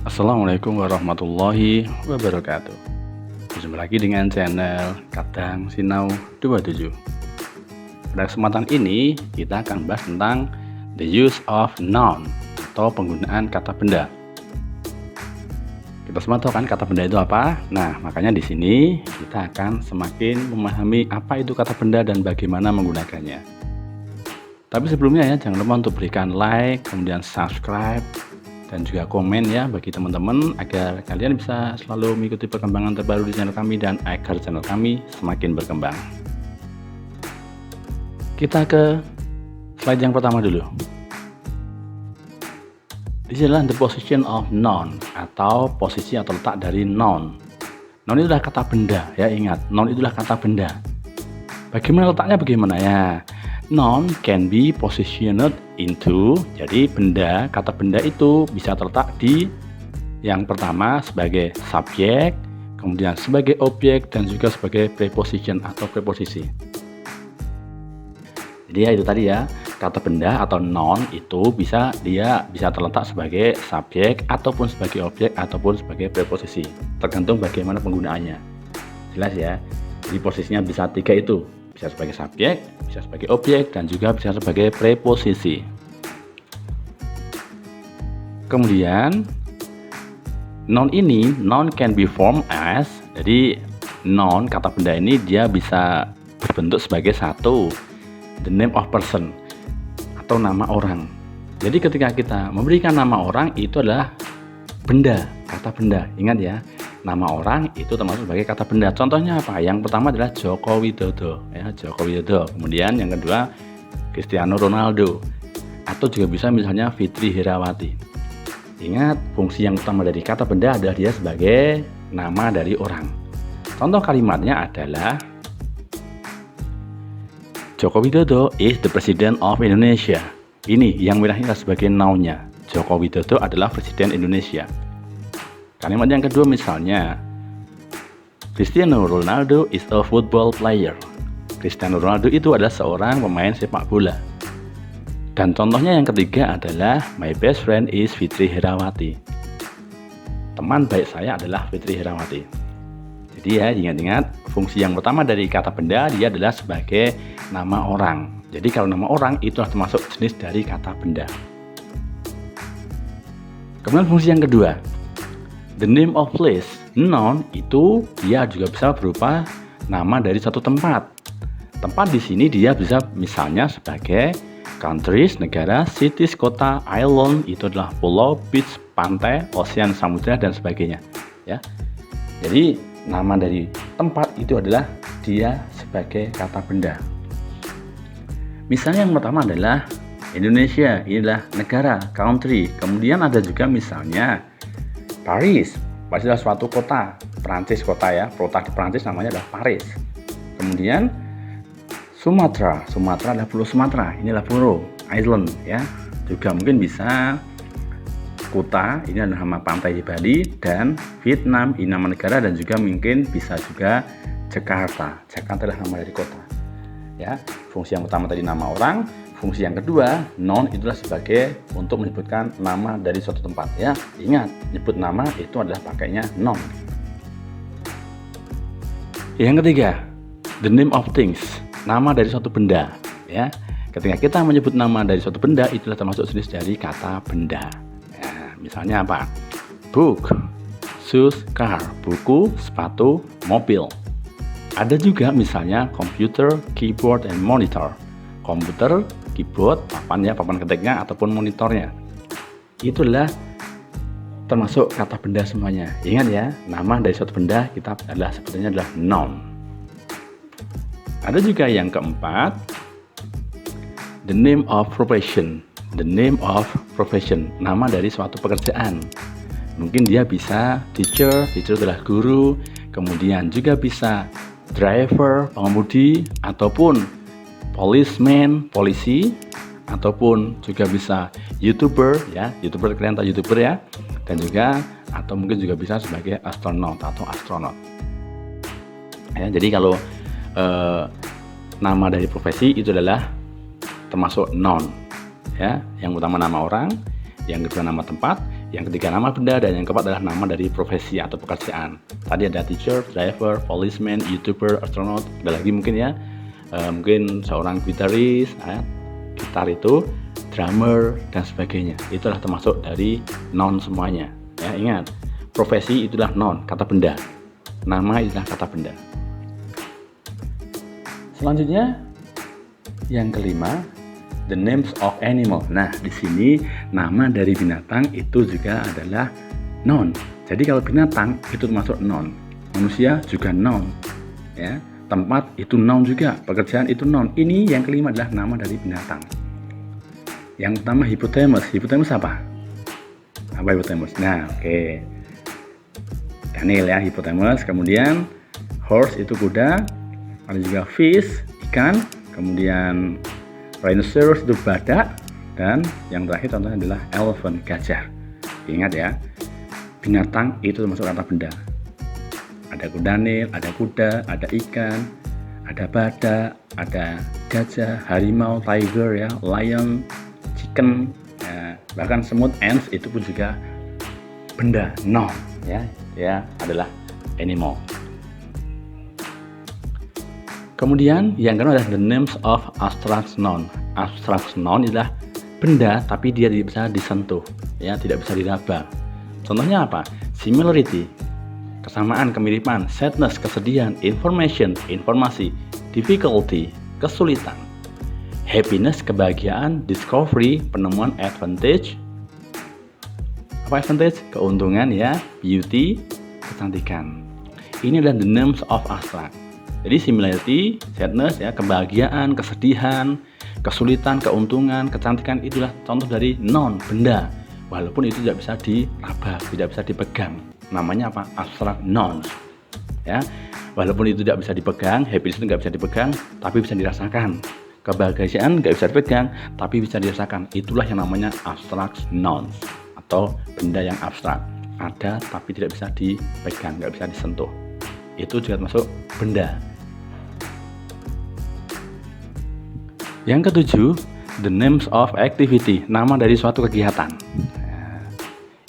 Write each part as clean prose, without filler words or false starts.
Assalamualaikum warahmatullahi wabarakatuh. Berjumpa lagi dengan channel Kadang Sinau 27. Pada kesempatan ini kita akan bahas tentang the use of noun atau penggunaan kata benda. Kita semua tahu kan kata benda itu apa? Nah, makanya di sini kita akan semakin memahami apa itu kata benda dan bagaimana menggunakannya. Tapi sebelumnya ya, jangan lupa untuk berikan like, kemudian subscribe, dan juga komen ya bagi teman-teman agar kalian bisa selalu mengikuti perkembangan terbaru di channel kami dan agar channel kami semakin berkembang. Kita ke slide yang pertama dulu. Di sini adalah the position of noun atau posisi atau letak dari noun. Noun itu adalah kata benda ya, ingat, noun itu adalah kata benda. Bagaimana letaknya, bagaimana ya? Noun can be positioned into, jadi benda, kata benda itu bisa terletak di yang pertama sebagai subjek, kemudian sebagai objek, dan juga sebagai preposition atau preposisi. Jadi ya itu tadi ya, kata benda atau noun itu bisa terletak sebagai subjek ataupun sebagai objek ataupun sebagai preposisi, tergantung bagaimana penggunaannya. Jelas ya, jadi posisinya bisa tiga itu. Bisa sebagai subjek, bisa sebagai objek, dan juga bisa sebagai preposisi. Kemudian noun can be formed as, jadi noun kata benda ini dia bisa berbentuk sebagai satu, the name of person atau nama orang. Jadi ketika kita memberikan nama orang itu adalah benda, kata benda. Ingat ya, nama orang itu termasuk sebagai kata benda. Contohnya apa? Yang pertama adalah Joko Widodo ya, Joko Widodo. Kemudian yang kedua Cristiano Ronaldo, atau juga bisa misalnya Fitri Herawati. Ingat, fungsi yang utama dari kata benda adalah dia sebagai nama dari orang. Contoh kalimatnya adalah Joko Widodo is the president of Indonesia. Ini yang merah ini sebagai nounnya. Joko Widodo adalah presiden Indonesia. Kalimat yang kedua misalnya Cristiano Ronaldo is a football player. Cristiano Ronaldo itu adalah seorang pemain sepak bola. Dan contohnya yang ketiga adalah my best friend is Fitri Herawati. Teman baik saya adalah Fitri Herawati. Jadi ya, ingat-ingat, fungsi yang pertama dari kata benda dia adalah sebagai nama orang. Jadi kalau nama orang itu termasuk jenis dari kata benda. Kemudian fungsi yang kedua, the name of place. Noun itu dia juga bisa berupa nama dari suatu tempat. Tempat di sini dia bisa misalnya sebagai countries, negara, cities, kota, island, itu adalah pulau, beach, pantai, ocean, samudra, dan sebagainya. Ya. Jadi nama dari tempat itu adalah dia sebagai kata benda. Misalnya yang pertama adalah Indonesia, ini adalah negara, country. Kemudian ada juga misalnya Paris. Paris adalah suatu kota, Prancis kota ya, kota di Prancis namanya adalah Paris. Kemudian Sumatera adalah pulau Sumatera, inilah pulau, island ya. Juga mungkin bisa Kuta, ini adalah nama pantai di Bali, dan Vietnam, ini nama negara, dan juga mungkin bisa juga Jakarta. Jakarta adalah nama dari kota. Ya, fungsi yang utama tadi nama orang. Fungsi yang kedua, noun itulah sebagai untuk menyebutkan nama dari suatu tempat ya. Ingat, nyebut nama itu adalah pakainya noun. Yang ketiga, the name of things, nama dari suatu benda ya. Ketika kita menyebut nama dari suatu benda itulah termasuk jenis dari kata benda. Ya, misalnya apa? Book, shoes, car, buku, sepatu, mobil. Ada juga misalnya computer, keyboard, and monitor. Komputer, keyboard, papan ketiknya ataupun monitornya. Itulah termasuk kata benda semuanya. Ingat ya, nama dari suatu benda kita adalah sebetulnya adalah noun. Ada juga yang keempat, the name of profession. The name of profession, nama dari suatu pekerjaan. Mungkin dia bisa teacher adalah guru, kemudian juga bisa driver, pengemudi, ataupun policeman, polisi, ataupun juga bisa YouTuber ya, YouTuber kalian tahu YouTuber ya, dan juga atau mungkin juga bisa sebagai astronaut atau astronot. Ya, jadi kalau nama dari profesi itu adalah termasuk noun ya. Yang utama nama orang, yang kedua nama tempat, Yang ketiga nama benda, dan yang keempat adalah nama dari profesi atau pekerjaan. Tadi ada teacher, driver, policeman, youtuber, astronaut, ada lagi mungkin ya, mungkin seorang gitaris, gitar itu, drummer, dan sebagainya. Itulah termasuk dari noun semuanya. Ya, ingat, profesi itulah noun, kata benda. Nama itulah kata benda. Selanjutnya, yang kelima, the names of animal. Nah, di sini nama dari binatang itu juga adalah noun. Jadi kalau binatang itu termasuk noun, manusia juga noun, ya. Tempat itu noun juga, pekerjaan itu noun. Ini yang kelima adalah nama dari binatang. Yang pertama hippopotamus. Hippopotamus apa? Apa hippopotamus? Nah, oke. Kanil ya, hippopotamus. Kemudian horse itu kuda. Ada juga fish, ikan. Kemudian rhinoceros itu badak. Dan yang terakhir contohnya adalah elephant, gajah. Ingat ya, binatang itu termasuk kata benda. Ada kudanil, ada kuda, ada ikan, ada badak, ada gajah, harimau, tiger ya, lion, chicken, ya, bahkan semut, ants itu pun juga benda, noun ya adalah animal. Kemudian yang kedua adalah the names of abstract noun. Abstract noun adalah benda tapi dia tidak bisa disentuh, ya, tidak bisa diraba. Contohnya apa? Similarity, kesamaan, kemiripan. Sadness, kesedihan. Information, informasi. Difficulty, kesulitan. Happiness, kebahagiaan. Discovery, penemuan. Advantage, apa advantage? Keuntungan ya. Beauty, kecantikan. Ini adalah the names of abstract. Jadi similarity, sadness ya, kebahagiaan, kesedihan, kesulitan, keuntungan, kecantikan, itulah contoh dari noun, benda. Walaupun itu tidak bisa diraba, tidak bisa dipegang. Namanya apa? Abstract nouns. Ya, walaupun itu tidak bisa dipegang, happiness itu nggak bisa dipegang, tapi bisa dirasakan. Kebahagiaan nggak bisa dipegang, tapi bisa dirasakan. Itulah yang namanya abstract nouns atau benda yang abstrak. Ada tapi tidak bisa dipegang, nggak bisa disentuh. Itu juga masuk benda. Yang ketujuh, the names of activity, nama dari suatu kegiatan.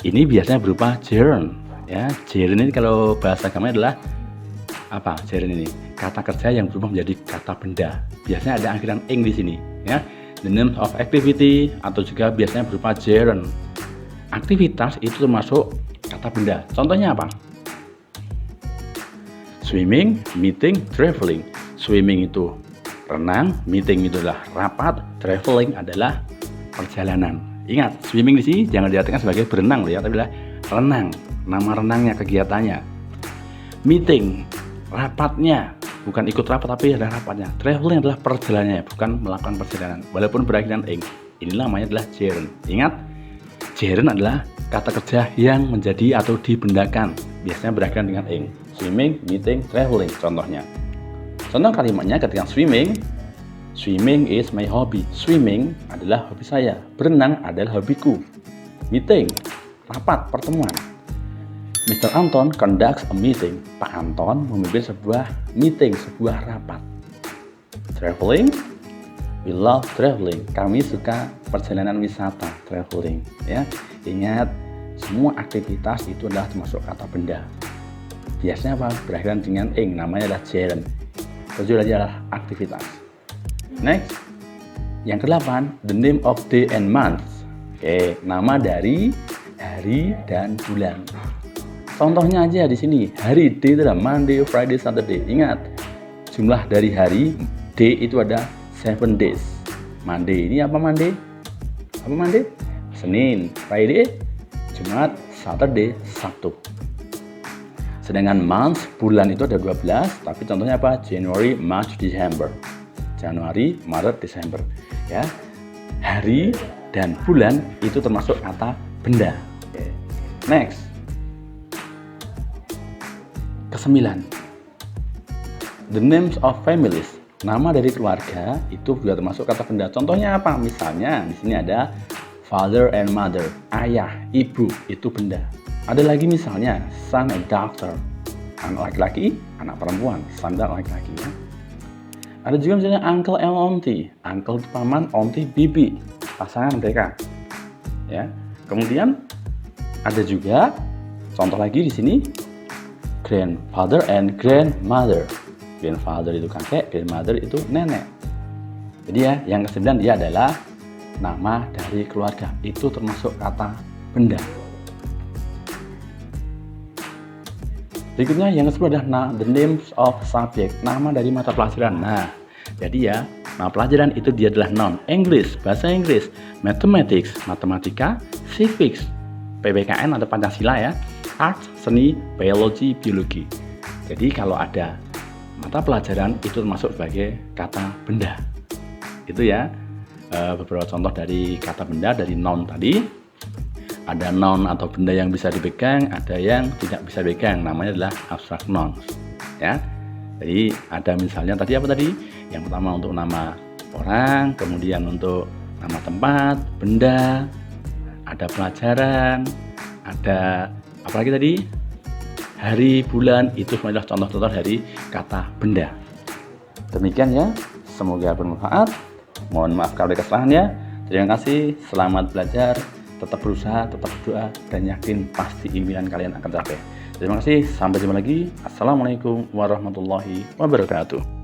Ini biasanya berupa gerund. Ya, gerund ini kalau bahasa agama adalah apa? Gerund ini kata kerja yang berubah menjadi kata benda. Biasanya ada akhiran ing di sini. Ya, the names of activity atau juga biasanya berupa gerund. Aktivitas itu termasuk kata benda. Contohnya apa? Swimming, meeting, traveling. Swimming itu renang, meeting itu adalah rapat, traveling adalah perjalanan. Ingat, swimming di sini jangan diartikan sebagai berenang ya, tapi adalah renang, nama renangnya, kegiatannya. Meeting, rapatnya, bukan ikut rapat tapi adalah rapatnya. Traveling adalah perjalanannya, bukan melakukan perjalanan. Walaupun berakhiran ing, ini namanya adalah gerund. Ingat, gerund adalah kata kerja yang menjadi atau dibendakan, biasanya berakhiran dengan ing. Swimming, meeting, traveling, contohnya. Contoh kalimatnya ketika swimming is my hobby. Swimming adalah hobi saya. Berenang adalah hobiku. Meeting, rapat, pertemuan. Mr. Anton conducts a meeting. Pak Anton memimpin sebuah meeting, sebuah rapat. Traveling, we love traveling. Kami suka perjalanan wisata, traveling. Ya, ingat, semua aktivitas itu adalah termasuk kata benda. Biasanya apa? Berakhiran dengan ing, namanya adalah gerund. Tujuh adalah aktivitas. Next, yang ke-8, the name of day and month. Oke, nama dari hari dan bulan. Contohnya aja di sini, hari day itu adalah Monday, Friday, Saturday. Ingat, jumlah dari hari day itu ada 7 days. Monday ini apa Monday? Apa Monday? Senin, Friday, Jumat, Saturday, Sabtu. Sedangkan month, bulan itu ada 12, tapi contohnya apa? January, March, December. Januari, Maret, Desember. Ya, hari dan bulan itu termasuk kata benda. Okay. Next, ke-9, the names of families. Nama dari keluarga itu juga termasuk kata benda. Contohnya apa? Misalnya di sini ada father and mother, ayah, ibu, itu benda. Ada lagi misalnya son and daughter, anak laki-laki, anak perempuan, son dan laki-laki ya. Ada juga misalnya uncle and auntie, uncle itu paman, auntie bibi, pasangan mereka. Ya. Kemudian Ada juga contoh lagi di sini, grandfather and grandmother. Grandfather itu kakek, grandmother itu nenek. Jadi ya, yang ke-9 dia adalah nama dari keluarga. Itu termasuk kata benda. Berikutnya yang ke-10 adalah the names of subject, nama dari mata pelajaran. Nah, jadi ya, nama pelajaran itu dia adalah noun, English, bahasa Inggris, mathematics, matematika, civics, PPKN atau Pancasila ya, arts, seni, biologi, biologi. Jadi kalau ada mata pelajaran itu termasuk sebagai kata benda. Itu ya, beberapa contoh dari kata benda dari noun tadi. Ada noun atau benda yang bisa dipegang, ada yang tidak bisa dipegang, namanya adalah abstract nouns ya. Jadi ada misalnya tadi apa tadi? Yang pertama untuk nama orang, kemudian untuk nama tempat, benda, ada pelajaran, ada apa lagi tadi? Hari, bulan, itu semua adalah contoh-contoh dari kata benda. Demikian ya, semoga bermanfaat. Mohon maaf kalau ada kesalahan ya. Terima kasih, selamat belajar. Tetap berusaha, tetap berdoa, dan yakin pasti impian kalian akan tercapai. Terima kasih, sampai jumpa lagi. Assalamualaikum warahmatullahi wabarakatuh.